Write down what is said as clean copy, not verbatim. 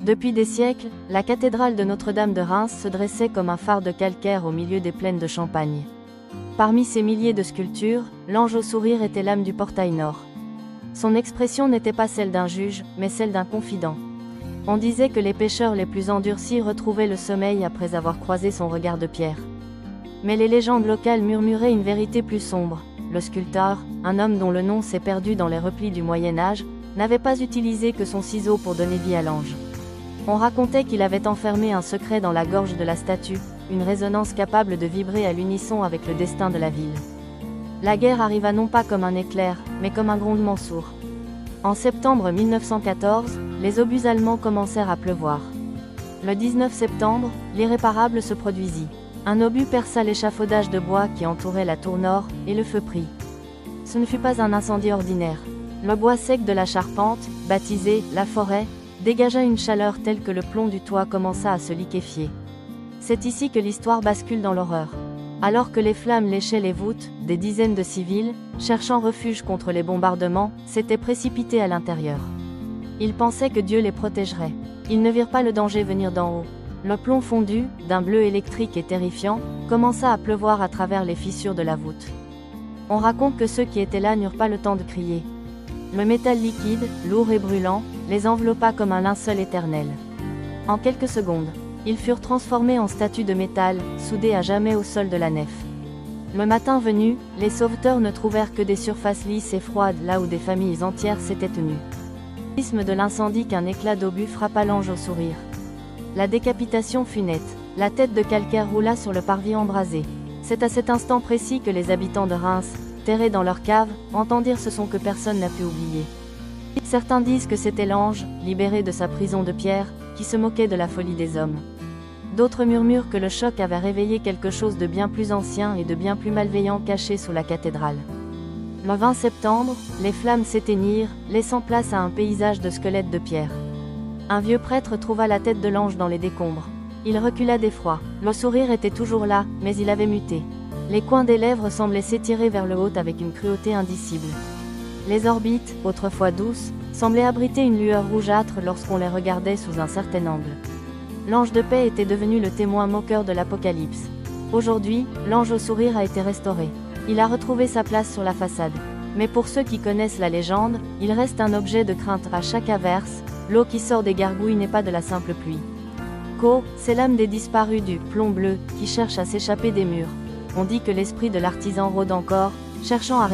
Depuis des siècles, la cathédrale de Notre-Dame de Reims se dressait comme un phare de calcaire au milieu des plaines de Champagne. Parmi ces milliers de sculptures, l'ange au sourire était l'âme du portail nord. Son expression n'était pas celle d'un juge, mais celle d'un confident. On disait que les pécheurs les plus endurcis retrouvaient le sommeil après avoir croisé son regard de pierre. Mais les légendes locales murmuraient une vérité plus sombre. Le sculpteur, un homme dont le nom s'est perdu dans les replis du Moyen-Âge, n'avait pas utilisé que son ciseau pour donner vie à l'ange. On racontait qu'il avait enfermé un secret dans la gorge de la statue, une résonance capable de vibrer à l'unisson avec le destin de la ville. La guerre arriva non pas comme un éclair, mais comme un grondement sourd. En septembre 1914, les obus allemands commencèrent à pleuvoir. Le 19 septembre, l'irréparable se produisit. Un obus perça l'échafaudage de bois qui entourait la tour nord, et le feu prit. Ce ne fut pas un incendie ordinaire. Le bois sec de la charpente, baptisé « la forêt », dégagea une chaleur telle que le plomb du toit commença à se liquéfier. C'est ici que l'histoire bascule dans l'horreur. Alors que les flammes léchaient les voûtes, des dizaines de civils, cherchant refuge contre les bombardements, s'étaient précipités à l'intérieur. Ils pensaient que Dieu les protégerait. Ils ne virent pas le danger venir d'en haut. Le plomb fondu, d'un bleu électrique et terrifiant, commença à pleuvoir à travers les fissures de la voûte. On raconte que ceux qui étaient là n'eurent pas le temps de crier. Le métal liquide, lourd et brûlant, les enveloppa comme un linceul éternel. En quelques secondes, ils furent transformés en statues de métal, soudées à jamais au sol de la nef. Le matin venu, les sauveteurs ne trouvèrent que des surfaces lisses et froides là où des familles entières s'étaient tenues. L'isme de l'incendie qu'un éclat d'obus frappa l'ange au sourire. La décapitation fut nette. La tête de calcaire roula sur le parvis embrasé. C'est à cet instant précis que les habitants de Reims, terrés dans leur cave, entendirent ce son que personne n'a pu oublier. Certains disent que c'était l'ange, libéré de sa prison de pierre, qui se moquait de la folie des hommes. D'autres murmurent que le choc avait réveillé quelque chose de bien plus ancien et de bien plus malveillant caché sous la cathédrale. Le 20 septembre, les flammes s'éteignirent, laissant place à un paysage de squelettes de pierre. Un vieux prêtre trouva la tête de l'ange dans les décombres. Il recula d'effroi. Le sourire était toujours là, mais il avait muté. Les coins des lèvres semblaient s'étirer vers le haut avec une cruauté indicible. Les orbites, autrefois douces, semblaient abriter une lueur rougeâtre lorsqu'on les regardait sous un certain angle. L'ange de paix était devenu le témoin moqueur de l'Apocalypse. Aujourd'hui, l'ange au sourire a été restauré. Il a retrouvé sa place sur la façade. Mais pour ceux qui connaissent la légende, il reste un objet de crainte à chaque averse. L'eau qui sort des gargouilles n'est pas de la simple pluie. C'est l'âme des disparus du plomb bleu qui cherche à s'échapper des murs. On dit que l'esprit de l'artisan rôde encore, cherchant à